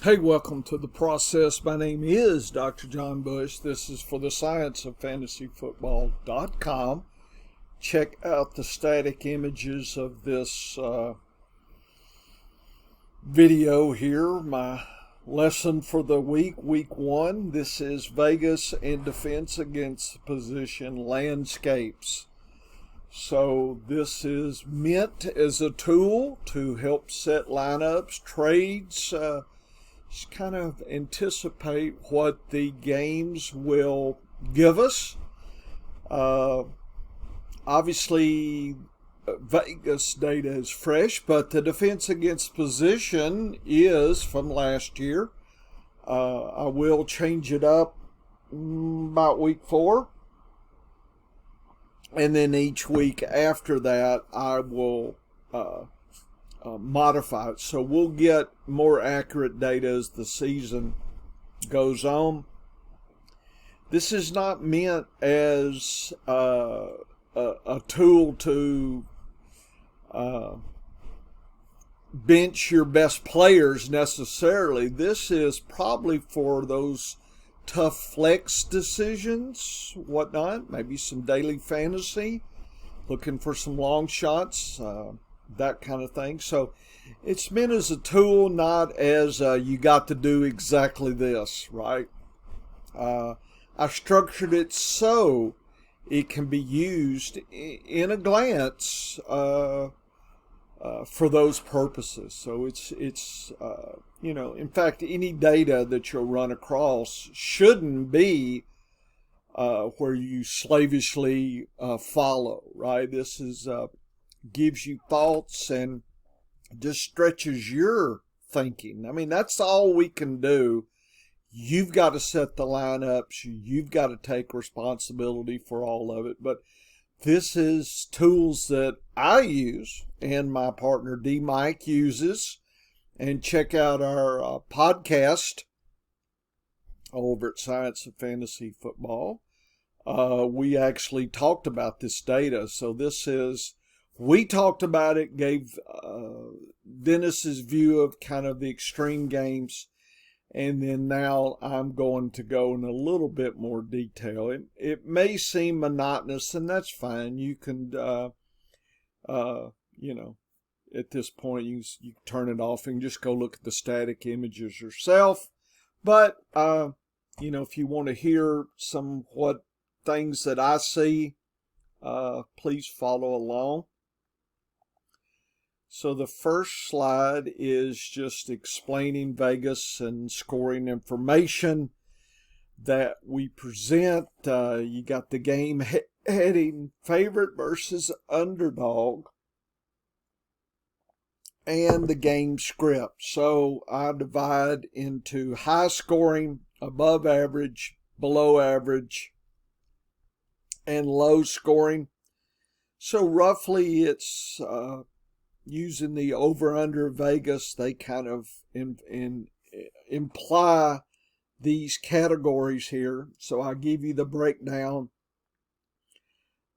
Hey, welcome to The Process. My name is Dr. John Bush. This is for the Science of FantasyFootball.com. Check out the static images of this video here. My lesson for the week 1. This is Vegas and defense against position landscapes. So this is meant as a tool to help set lineups, trades, just kind of anticipate what the games will give us. Obviously, Vegas data is fresh, but the defense against position is from last year. I will change it up about week 4. And then each week after that, I will modify it. So we'll get more accurate data as the season goes on. This is not meant as a tool to bench your best players necessarily. This is probably for those tough flex decisions, whatnot, maybe some daily fantasy, looking for some long shots, that kind of thing. So it's meant as a tool, not as you got to do exactly this, right? I structured it so it can be used in a glance for those purposes. So it's in fact, any data that you'll run across shouldn't be where you slavishly follow, right? This is gives you thoughts and just stretches your thinking. I mean, that's all we can do. You've got to set the lineups. You've got to take responsibility for all of it. But this is tools that I use and my partner D. Mike uses. And check out our podcast over at Science of Fantasy Football. We actually talked about this data. So we talked about it, gave Dennis's view of kind of the extreme games. And then now I'm going to go in a little bit more detail. It may seem monotonous, and that's fine. You can, at this point, you turn it off and just go look at the static images yourself. But, if you want to hear what things that I see, please follow along. So the first slide is just explaining Vegas and scoring information that we present. You got the game heading favorite versus underdog and the game script. So I divide into high scoring, above average, below average, and low scoring. So roughly it's using the over-under Vegas, they kind of imply these categories here. So I give you the breakdown.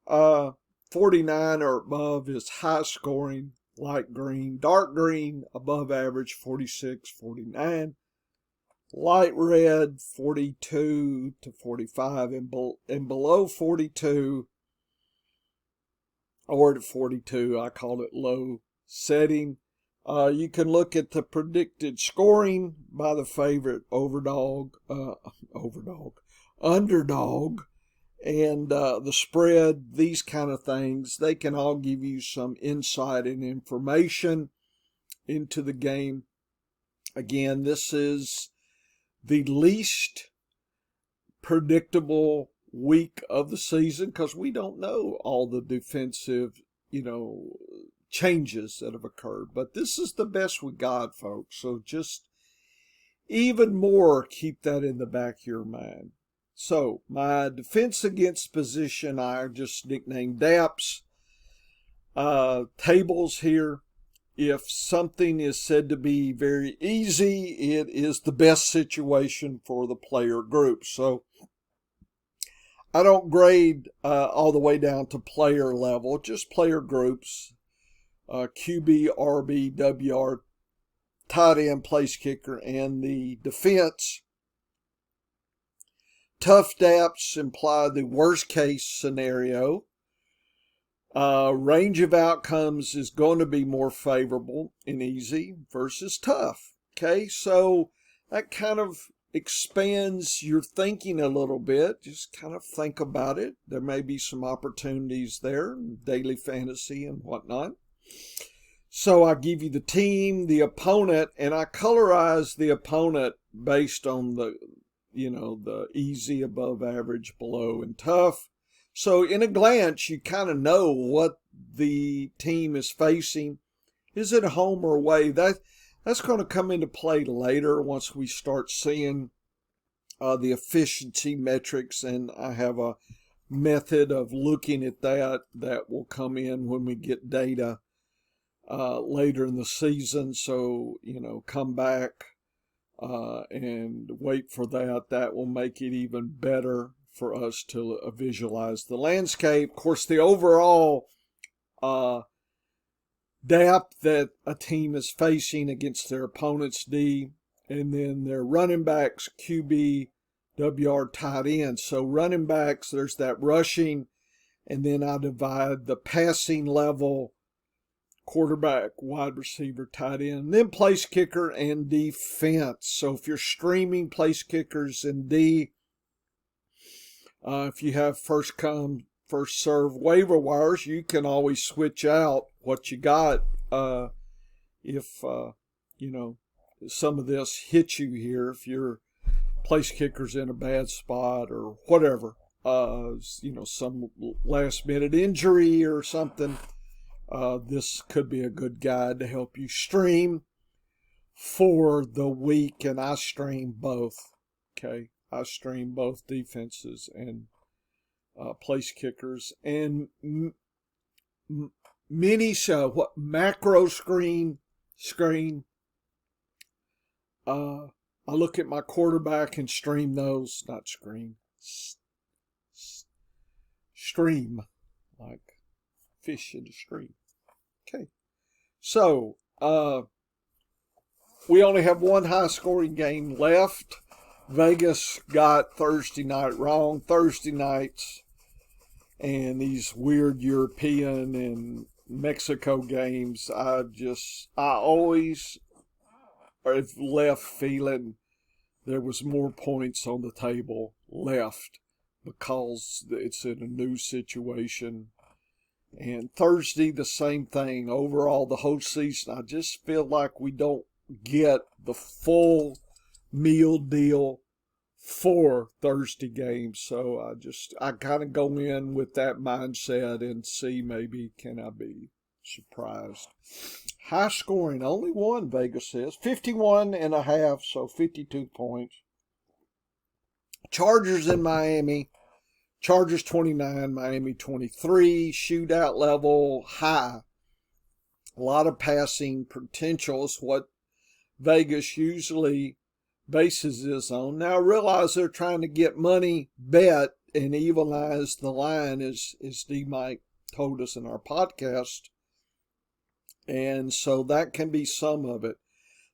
49 or above is high scoring, light green. Dark green, above average, 46, 49. Light red, 42 to 45. And below 42, or at 42, I call it low setting. You can look at the predicted scoring by the favorite, underdog, and the spread, these kind of things. They can all give you some insight and information into the game. Again, this is the least predictable week of the season because we don't know all the defensive, changes that have occurred. But this is the best we got, folks. So just even more keep that in the back of your mind. So my defense against position, I just nicknamed DAPs. Tables here. If something is said to be very easy, it is the best situation for the player group. So I don't grade all the way down to player level, just player groups. QB, RB, WR, tight end, place kicker, and the defense. Tough DAPs imply the worst case scenario. Range of outcomes is going to be more favorable in easy versus tough. Okay, so that kind of expands your thinking a little bit. Just kind of think about it. There may be some opportunities there, daily fantasy and whatnot. So I give you the team, the opponent, and I colorize the opponent based on the easy, above average, below, and tough. So in a glance, you kind of know what the team is facing. Is it home or away? That's going to come into play later once we start seeing the efficiency metrics, and I have a method of looking at that will come in when we get data later in the season. So, come back and wait for that. That will make it even better for us to visualize the landscape. Of course, the overall depth that a team is facing against their opponent's D, and then their running backs, QB, WR, tight end. So running backs, there's that rushing, and then I divide the passing level, quarterback, wide receiver, tight end, and then place kicker and defense. So if you're streaming place kickers in D, if you have first come, first serve waiver wires, you can always switch out what you got if some of this hits you here, if your place kicker's in a bad spot or whatever, some last minute injury or something. This could be a good guide to help you stream for the week, and I stream both. Okay, I stream both defenses and place kickers, and macro screen. I look at my quarterback and stream those, not screen, stream, like fish in the stream. Okay, so we only have one high scoring game left. Vegas got Thursday night wrong. Thursday nights and these weird European and Mexico games, I always have left feeling there was more points on the table left because it's in a new situation. And Thursday, the same thing. Overall, the whole season, I just feel like we don't get the full meal deal for Thursday games. So I kind of go in with that mindset and see maybe can I be surprised. High scoring, only one, Vegas says. 51.5, so 52 points. Chargers in Miami. Chargers 29, Miami 23. Shootout level high. A lot of passing potential is what Vegas usually bases this on. Now I realize they're trying to get money bet and evilize the line, as D. Mike told us in our podcast. And so that can be some of it.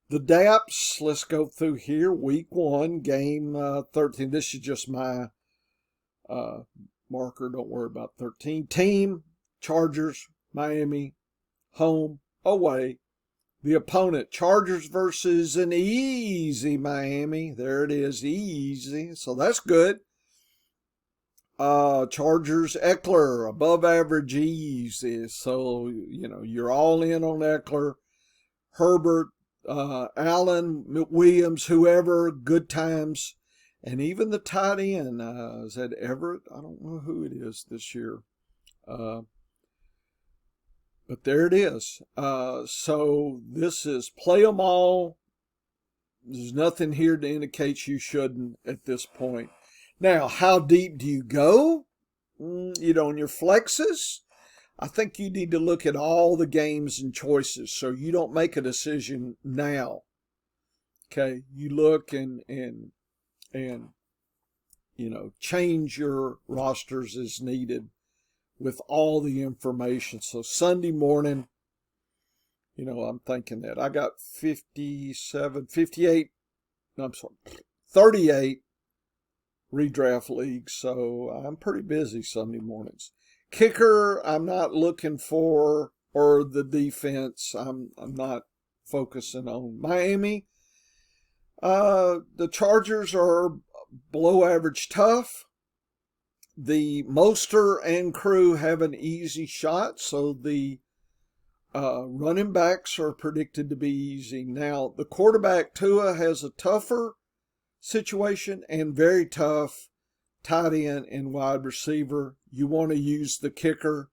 The DAPs, let's go through here. Week 1, game 13. This is just my marker. Don't worry about 13. Team, Chargers, Miami, home, away. The opponent, Chargers versus an easy Miami. There it is, easy. So that's good. Chargers, Eckler, above average, easy. So, you're all in on Eckler. Herbert, Allen, Williams, whoever, good times. And even the tight end, is that Everett? I don't know who it is this year. But there it is. So this is play them all. There's nothing here to indicate you shouldn't at this point. Now, how deep do you go? On your flexes? I think you need to look at all the games and choices so you don't make a decision now. Okay, you look and change your rosters as needed with all the information. So Sunday morning, I'm thinking that. I got 57, 58, no, I'm sorry, 38 redraft leagues, so I'm pretty busy Sunday mornings. Kicker, I'm not looking for, or the defense, I'm not focusing on. Miami, the Chargers are below average tough. The Moster and crew have an easy shot, so the running backs are predicted to be easy. Now, the quarterback, Tua, has a tougher situation and very tough tight end and wide receiver. You want to use the kicker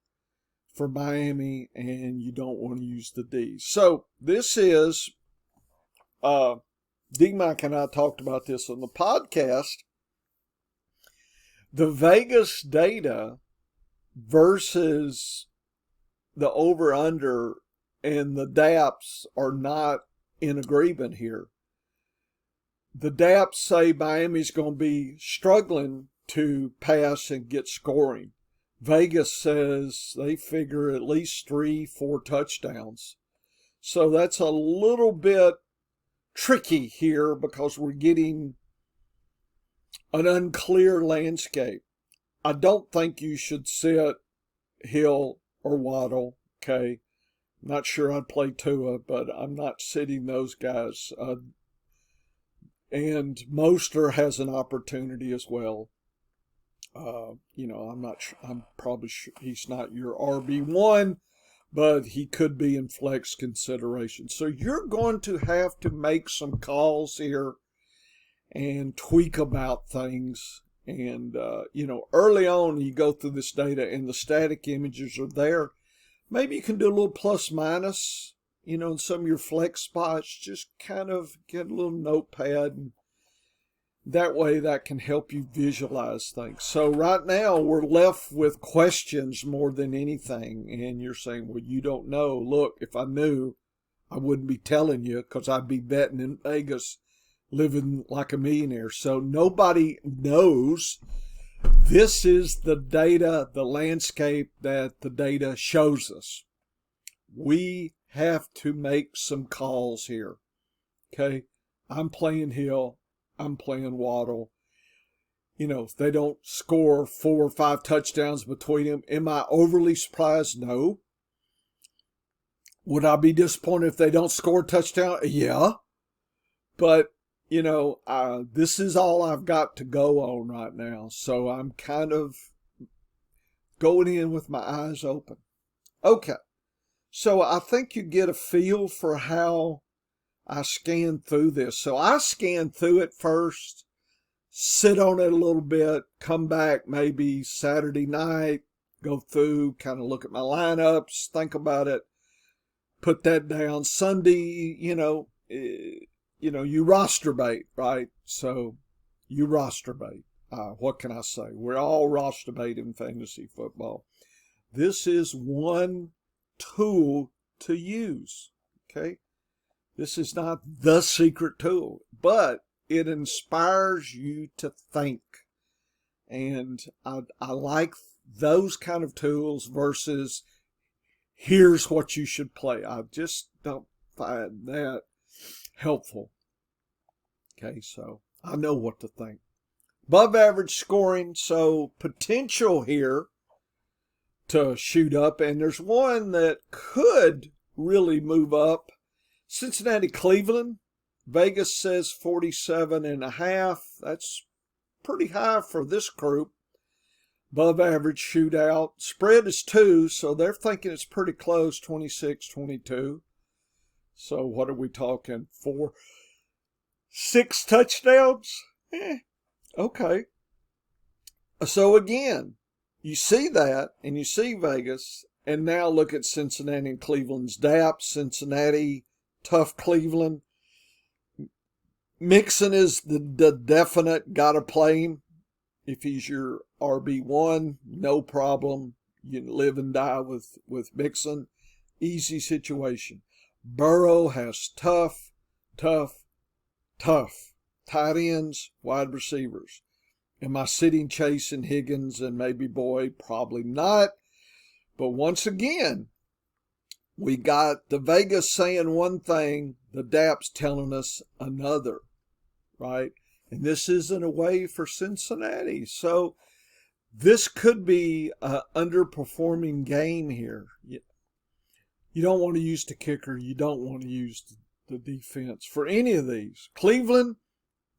for Miami, and you don't want to use the D. So this is, D-Mike and I talked about this on the podcast. The Vegas data versus the over-under and the DAPs are not in agreement here. The DAPs say Miami's going to be struggling to pass and get scoring. Vegas says they figure at least 3-4 touchdowns. So that's a little bit tricky here because we're getting an unclear landscape. I don't think you should sit Hill or Waddle, okay? Not sure I'd play Tua, but I'm not sitting those guys. And Moster has an opportunity as well. I'm probably sure he's not your RB1, but he could be in flex consideration. So you're going to have to make some calls here and tweak about things. And, early on you go through this data and the static images are there. Maybe you can do a little plus minus, in some of your flex spots. Just kind of get a little notepad, and that way that can help you visualize things. So right now we're left with questions more than anything. And you're saying, well, you don't know. Look, if I knew, I wouldn't be telling you because I'd be betting in Vegas, living like a millionaire. So nobody knows. This is the data, the landscape that the data shows us. We have to make some calls here. Okay? I'm playing Hill. I'm playing Waddle. If they don't score 4 or 5 touchdowns between them, am I overly surprised? No. Would I be disappointed if they don't score a touchdown? Yeah. But this is all I've got to go on right now. So I'm kind of going in with my eyes open. Okay. So I think you get a feel for how I scan through this. So I scan through it first, sit on it a little bit, come back maybe Saturday night, go through, kind of look at my lineups, think about it, put that down. Sunday, you roster bait, right? So you roster bait. What can I say? We're all roster bait in fantasy football. This is one tool to use, okay? This is not the secret tool, but it inspires you to think. And I like those kind of tools versus here's what you should play. I just don't find that helpful. Okay, so I know what to think. Above average scoring, so potential here to shoot up. And there's one that could really move up. Cincinnati, Cleveland. Vegas says 47.5. That's pretty high for this group. Above average shootout. Spread is 2, so they're thinking it's pretty close, 26-22. So what are we talking? 6 touchdowns? Okay. So again, you see that, and you see Vegas, and now look at Cincinnati and Cleveland's DAPs. Cincinnati, tough Cleveland. Mixon is the definite gotta play him. If he's your RB1, no problem. You live and die with Mixon. Easy situation. Burrow has tough tight ends, wide receivers. Am I sitting Chase and Higgins and maybe Boyd? Probably not. But once again, We got the Vegas saying one thing, the DAPs telling us another, right? And this isn't a way for Cincinnati. So this could be an underperforming game here. You don't want to use the kicker. You don't want to use the defense for any of these. Cleveland,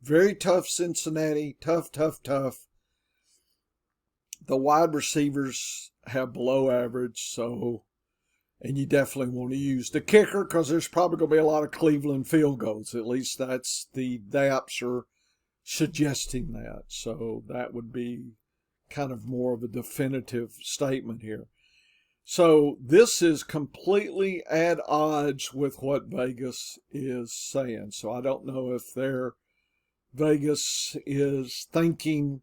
very tough. Cincinnati, tough, tough, tough. The wide receivers have below average, so, and you definitely want to use the kicker because there's probably going to be a lot of Cleveland field goals. At least that's the DAPs are suggesting that. So that would be kind of more of a definitive statement here. So this is completely at odds with what Vegas is saying. So I don't know if Vegas is thinking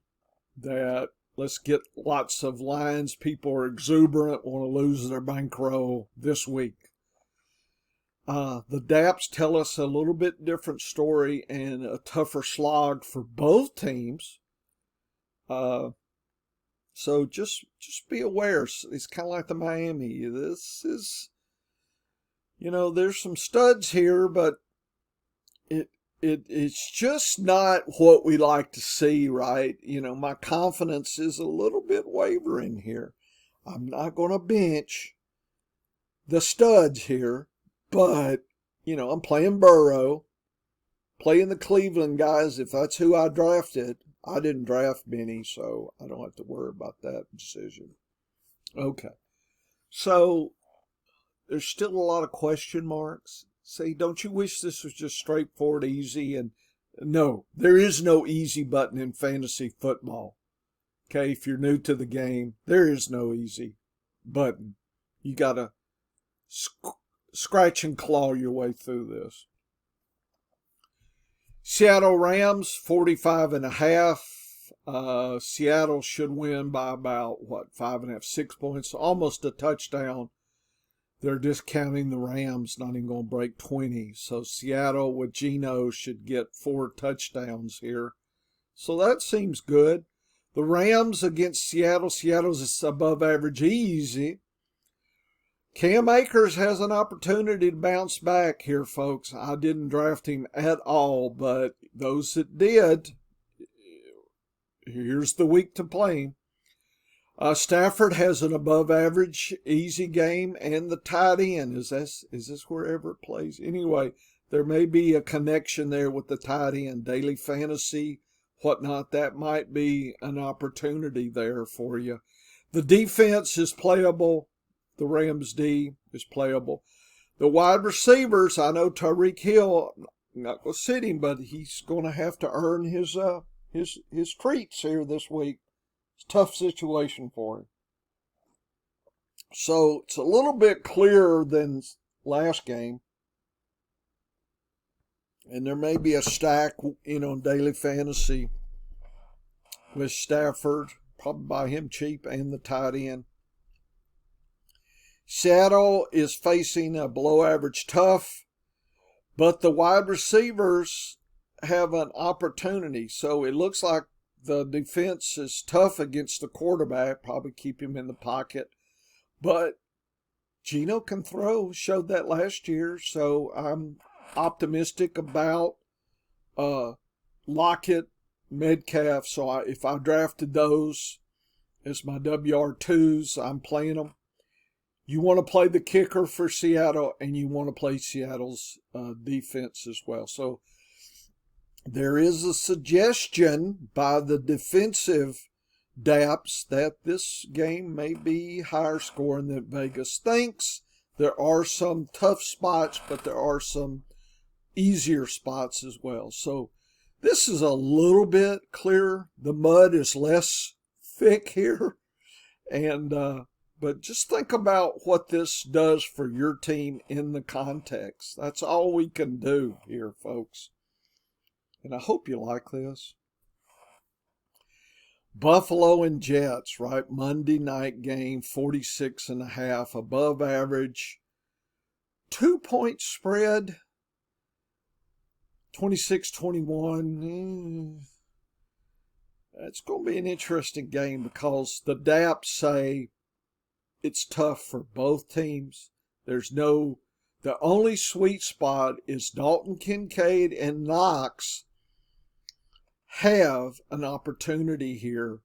that let's get lots of lines. People are exuberant, want to lose their bankroll this week. The DAPs tell us a little bit different story and a tougher slog for both teams. So just be aware. It's kind of like the Miami. This is, there's some studs here, but it's just not what we like to see, right? My confidence is a little bit wavering here. I'm not going to bench the studs here, but, I'm playing Burrow, playing the Cleveland guys. If that's who I drafted, I didn't draft many, so I don't have to worry about that decision. Okay. So there's still a lot of question marks. Say, don't you wish this was just straightforward, easy? And no, there is no easy button in fantasy football. Okay, if you're new to the game, there is no easy button. You got to scratch and claw your way through this. Seattle Rams, 45.5. Seattle should win by about, 5.5, 6 points, almost a touchdown. They're discounting the Rams, not even going to break 20. So Seattle with Geno should get 4 touchdowns here. So that seems good. The Rams against Seattle. Seattle's above average easy. Cam Akers has an opportunity to bounce back here, folks. I didn't draft him at all, but those that did, here's the week to play him. Stafford has an above-average easy game, and the tight end. Is this where Everett plays? Anyway, there may be a connection there with the tight end, daily fantasy, whatnot. That might be an opportunity there for you. The defense is playable. The Rams D is playable. The wide receivers, I know Tyreek Hill, I'm not going to sit him, but he's going to have to earn his treats here this week. It's a tough situation for him. So it's a little bit clearer than last game. And there may be a stack, daily fantasy with Stafford. Probably buy him cheap and the tight end. Seattle is facing a below average tough, but the wide receivers have an opportunity. So it looks like the defense is tough against the quarterback, probably keep him in the pocket. But Geno can throw, showed that last year. So I'm optimistic about Lockett, Metcalf. So if I drafted those as my WR2s, I'm playing them. You want to play the kicker for Seattle, and you want to play Seattle's defense as well. So there is a suggestion by the defensive DAPs that this game may be higher scoring than Vegas thinks. There are some tough spots, but there are some easier spots as well. So this is a little bit clearer. The mud is less thick here. And but just think about what this does for your team in the context. That's all we can do here, folks. And I hope you like this. Buffalo and Jets, right? Monday night game, 46.5, above average. 2-point spread, 26-21. It's going to be an interesting game because the DAPs say it's tough for both teams. The only sweet spot is Dalton Kincaid and Knox have an opportunity here,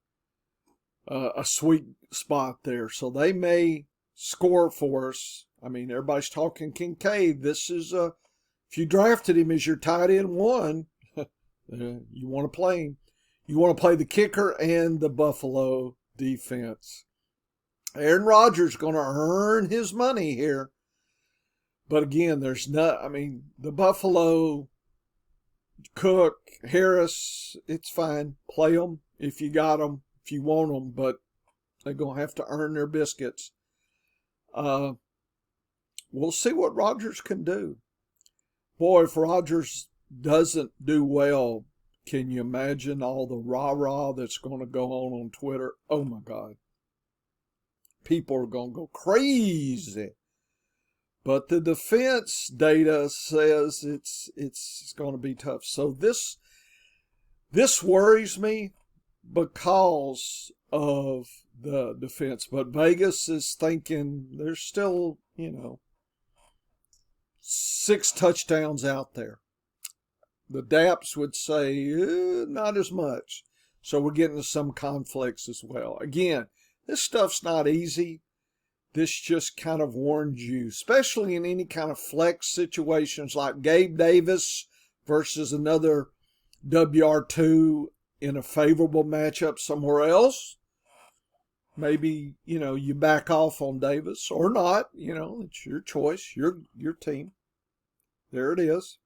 a sweet spot there. So they may score for us. I mean, everybody's talking Kincaid. If you drafted him as your tight end one, you want to play him. You want to play the kicker and the Buffalo defense. Aaron Rodgers going to earn his money here. But again, the Buffalo, Cook, Harris, it's fine. Play them if you got them, if you want them, but they're going to have to earn their biscuits. We'll see what Rodgers can do. Boy, if Rodgers doesn't do well, can you imagine all the rah-rah that's going to go on Twitter? Oh, my God. People are going to go crazy. But the defense data says it's going to be tough. So this worries me because of the defense. But Vegas is thinking there's still, 6 touchdowns out there. The DAPs would say not as much. So we're getting to some conflicts as well. Again, this stuff's not easy. This just kind of warns you, especially in any kind of flex situations like Gabe Davis versus another WR2 in a favorable matchup somewhere else. Maybe, you back off on Davis or not. It's your choice, your team. There it is.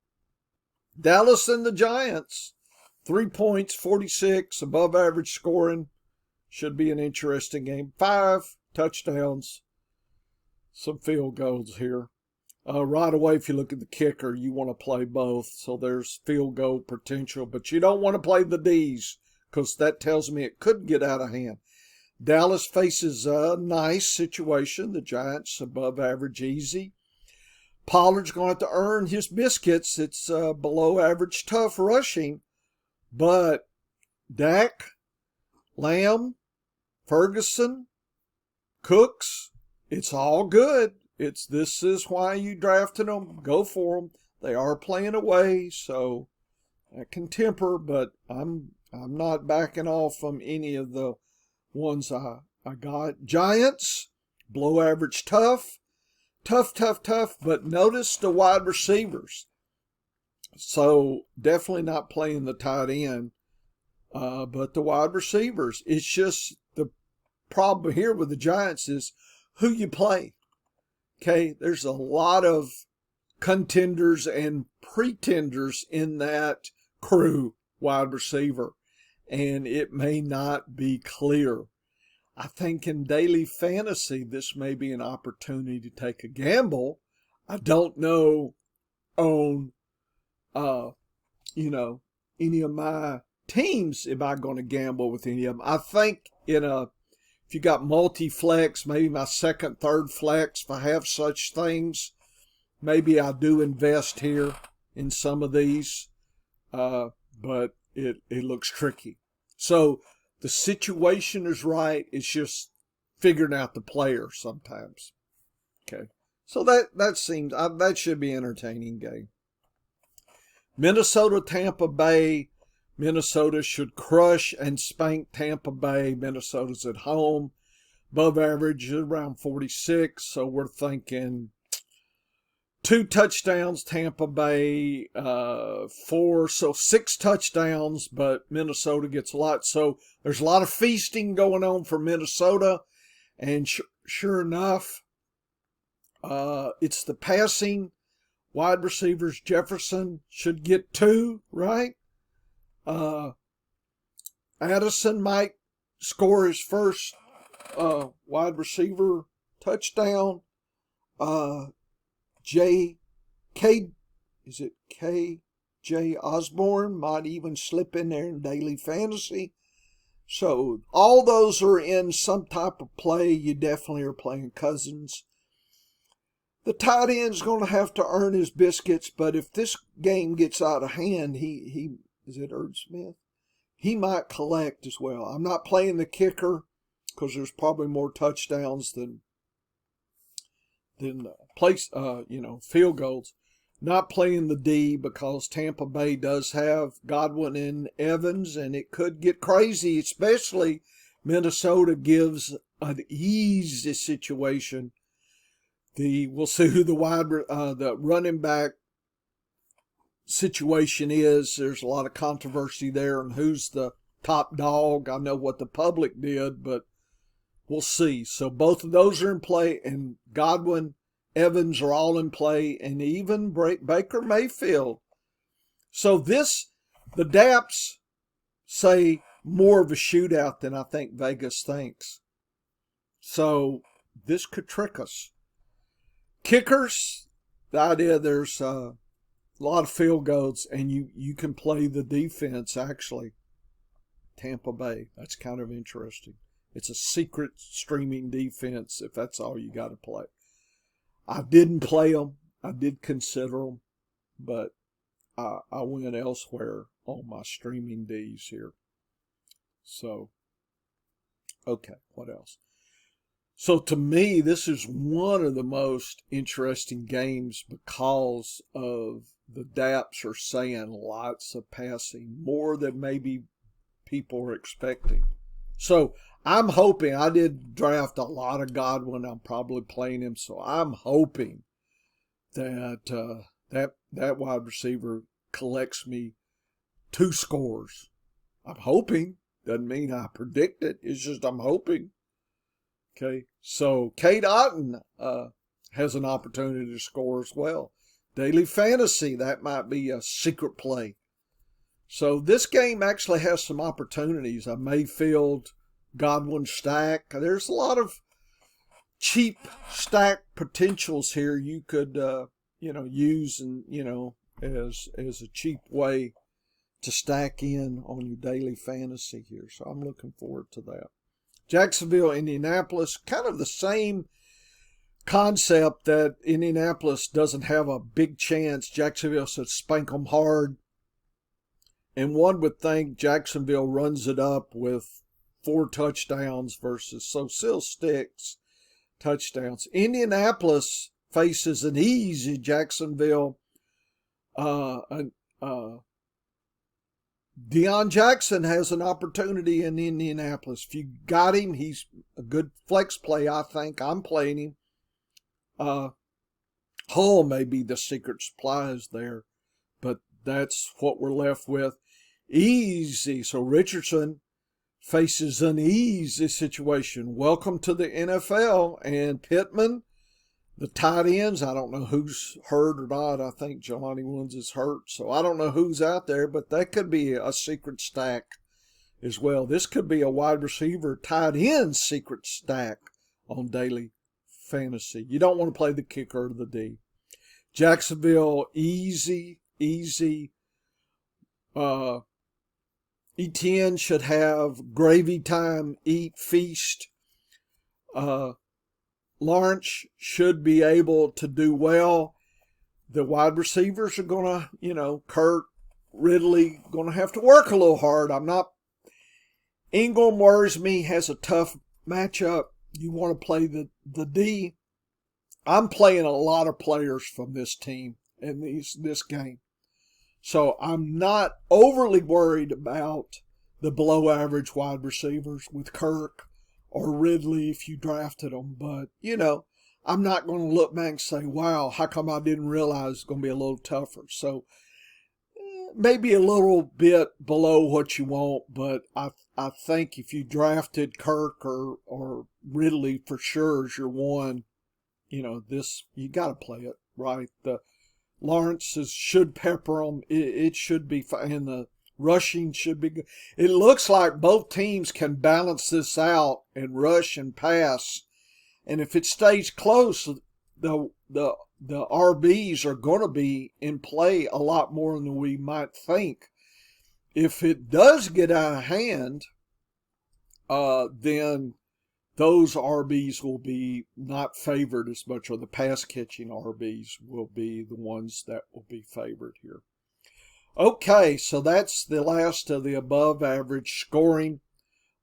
Dallas and the Giants. 3 points, 46, above average scoring. Should be an interesting game. 5 touchdowns. Some field goals here. Right away, if you look at the kicker, you want to play both. So there's field goal potential. But you don't want to play the Ds because that tells me it could get out of hand. Dallas faces a nice situation. The Giants above average easy. Pollard's going to have to earn his biscuits. It's below average tough rushing. But Dak, Lamb, Ferguson, Cooks, it's all good. This is why you drafted them. Go for them. They are playing away, so that can temper, but I'm not backing off from any of the ones I got. Giants, below average tough. Tough, but notice the wide receivers. So definitely not playing the tight end, but the wide receivers. It's just the problem here with the Giants is who you play. Okay, there's a lot of contenders and pretenders in that crew, wide receiver, and it may not be clear. I think in daily fantasy, this may be an opportunity to take a gamble. I don't know on, any of my teams, am I going to gamble with any of them? I think if you got multi-flex, maybe my second, third flex, if I have such things, maybe I do invest here in some of these, but it looks tricky. So the situation is right. It's just figuring out the player sometimes. Okay, so that should be an entertaining game. Minnesota, Tampa Bay. Minnesota should crush and spank Tampa Bay. Minnesota's at home. Above average around 46. So we're thinking 2 touchdowns, Tampa Bay, 4. So 6 touchdowns, but Minnesota gets a lot. So there's a lot of feasting going on for Minnesota. And sure enough, it's the passing wide receivers. Jefferson should get 2, right? Addison might score his first wide receiver touchdown. KJ Osborne might even slip in there in daily fantasy. So all those are in some type of play. You definitely are playing Cousins. The tight end's going to have to earn his biscuits, but if this game gets out of hand, he is it Irv Smith? He might collect as well. I'm not playing the kicker because there's probably more touchdowns than then field goals. Not playing the D because Tampa Bay does have Godwin and Evans, and it could get crazy, especially Minnesota gives an easy situation. We'll see who the running back situation is. There's a lot of controversy there on who's the top dog. I know what the public did, but we'll see. So both of those are in play, and Godwin, Evans are all in play, and even Baker Mayfield. So the DAPs say more of a shootout than I think Vegas thinks. So this could trick us. Kickers, the idea there's a lot of field goals, and you can play the defense, actually. Tampa Bay, that's kind of interesting. It's a secret streaming defense if that's all you got to play. I didn't play them. I did consider them, but I went elsewhere on my streaming Ds here. So, okay, what else? So to me, this is one of the most interesting games because of the DAPs are saying lots of passing, more than maybe people are expecting. So I'm hoping, I did draft a lot of Godwin. I'm probably playing him, so I'm hoping that that wide receiver collects me 2 scores. I'm hoping. Doesn't mean I predict it. It's just I'm hoping. Okay, so Kate Otten has an opportunity to score as well. Daily fantasy, that might be a secret play. So this game actually has some opportunities. A Mayfield, Godwin stack. There's a lot of cheap stack potentials here you could use and as a cheap way to stack in on your daily fantasy here. So I'm looking forward to that. Jacksonville, Indianapolis, kind of the same concept that Indianapolis doesn't have a big chance. Jacksonville said spank them hard. And one would think Jacksonville runs it up with 4 touchdowns versus still 6 touchdowns. Indianapolis faces an easy Jacksonville. Deion Jackson has an opportunity in Indianapolis. If you got him, he's a good flex play, I think. I'm playing him. Hull may be the secret surprise there, but that's what we're left with. Easy. So Richardson faces an easy situation. Welcome to the NFL. And Pittman, the tight ends, I don't know who's hurt or not. I think Jelani Woods is hurt, so I don't know who's out there, but that could be a secret stack as well. This could be a wide receiver tight end secret stack on daily fantasy. You don't want to play the kicker or the D. Jacksonville, easy. Etienne should have gravy time, eat, feast. Lawrence should be able to do well. The wide receivers are going to, Kurt, Ridley, going to have to work a little hard. Ingram worries me, has a tough matchup. You want to play the D. I'm playing a lot of players from this team in this game. So I'm not overly worried about the below average wide receivers with Kirk or Ridley if you drafted them. But, I'm not going to look back and say, wow, how come I didn't realize it's going to be a little tougher? So maybe a little bit below what you want, but I think if you drafted Kirk or Ridley for sure as your one, you got to play it, right? The Lawrence should pepper them. It should be fine. And the rushing should be good. It looks like both teams can balance this out and rush and pass. And if it stays close, the RBs are going to be in play a lot more than we might think. If it does get out of hand, then those RBs will be not favored as much, or the pass-catching RBs will be the ones that will be favored here. Okay, so that's the last of the above-average scoring.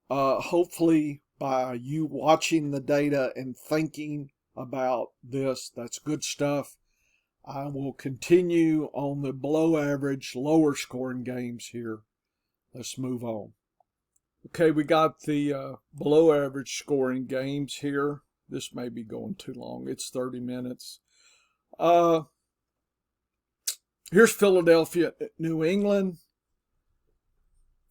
Hopefully, by you watching the data and thinking about this. That's good stuff. I will continue on the below average, lower scoring games here. Let's move on. Okay, we got the below average scoring games here. This may be going too long. It's 30 minutes. Here's Philadelphia, New England.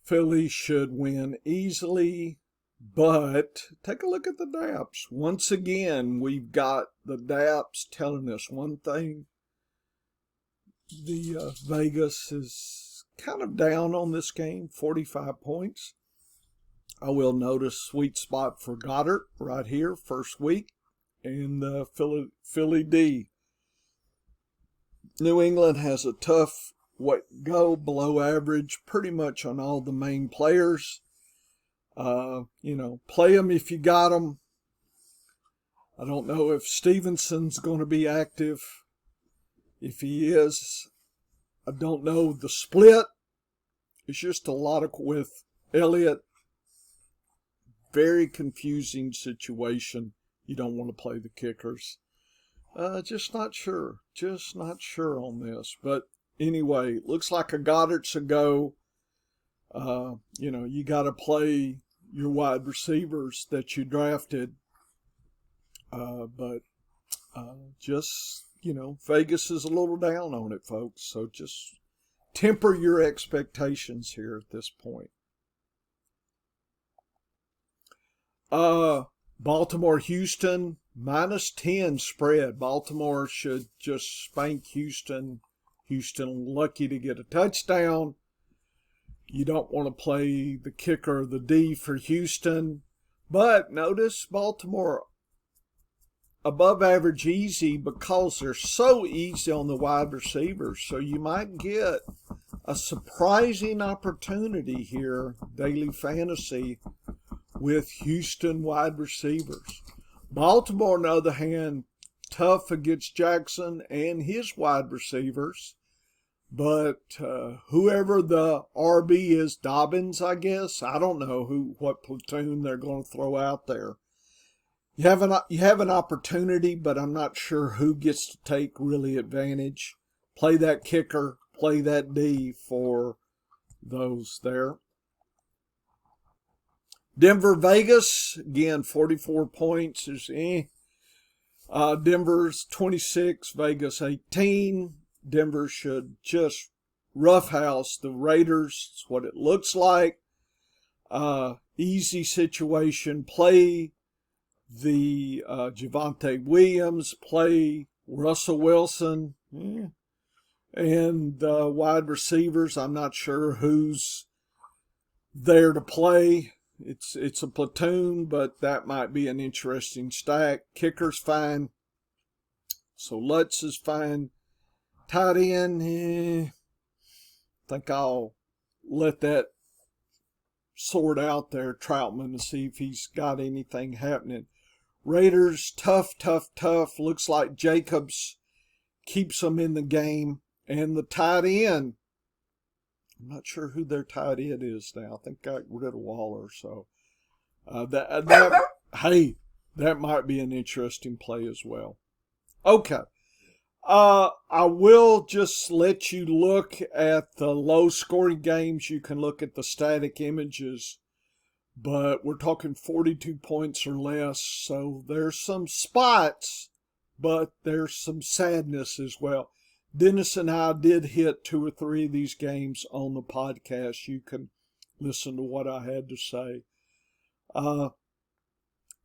Philly should win easily, but take a look at the DAPs. Once again, we've got the DAPs telling us one thing. The Vegas is kind of down on this game, 45 points. I will notice sweet spot for Goddard right here, first week, and the Philly D. New England has a tough go below average pretty much on all the main players. Play them if you got them. I don't know if Stevenson's going to be active. If he is, I don't know the split. It's just a lot with Elliott. Very confusing situation. You don't want to play the kickers. Just not sure. Just not sure on this. But anyway, looks like a Goddard's a go. You got to play your wide receivers that you drafted. But Vegas is a little down on it, folks. So just temper your expectations here at this point. Baltimore, Houston, -10 spread. Baltimore should just spank Houston. Houston lucky to get a touchdown. You don't want to play the kicker, the D for Houston. But notice Baltimore above average easy because they're so easy on the wide receivers. So you might get a surprising opportunity here, daily fantasy, with Houston wide receivers. Baltimore, on the other hand, tough against Jackson and his wide receivers. But whoever the RB is, Dobbins, I guess. I don't know what platoon they're going to throw out there. You have an opportunity, but I'm not sure who gets to take really advantage. Play that kicker, play that D for those there. Denver, Vegas, again, 44 points is Denver's 26, Vegas 18. Denver should just roughhouse the Raiders. That's what it looks like. Easy situation. Play the Javonte Williams. Play Russell Wilson. And wide receivers, I'm not sure who's there to play. It's a platoon, but that might be an interesting stack. Kicker's fine. So Lutz is fine. Tight end, I think I'll let that sort out there, Troutman, to see if he's got anything happening. Raiders, tough. Looks like Jacobs keeps them in the game. And the tight end, I'm not sure who their tight end is now. I think got rid of Waller. So that might be an interesting play as well. Okay. I will just let you look at the low scoring games. You can look at the static images, but we're talking 42 points or less. So there's some spots, but there's some sadness as well. Dennis and I did hit 2 or 3 of these games on the podcast. You can listen to what I had to say.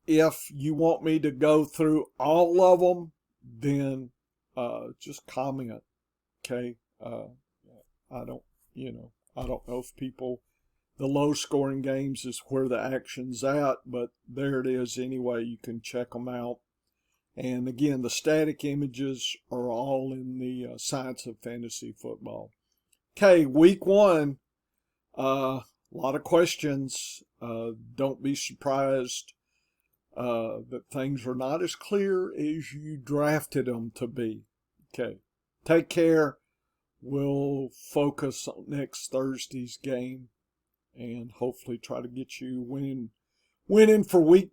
If you want me to go through all of them, then just comment. Okay. I don't know if the low scoring games is where the action's at, but there it is anyway. You can check them out. And again, the static images are all in the Science of Fantasy Football. Okay, week 1, a lot of questions. Don't be surprised that things are not as clear as you drafted them to be. Okay, take care. We'll focus on next Thursday's game and hopefully try to get you winning for week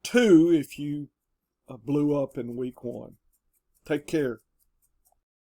2 if you blew up in week one. Take care.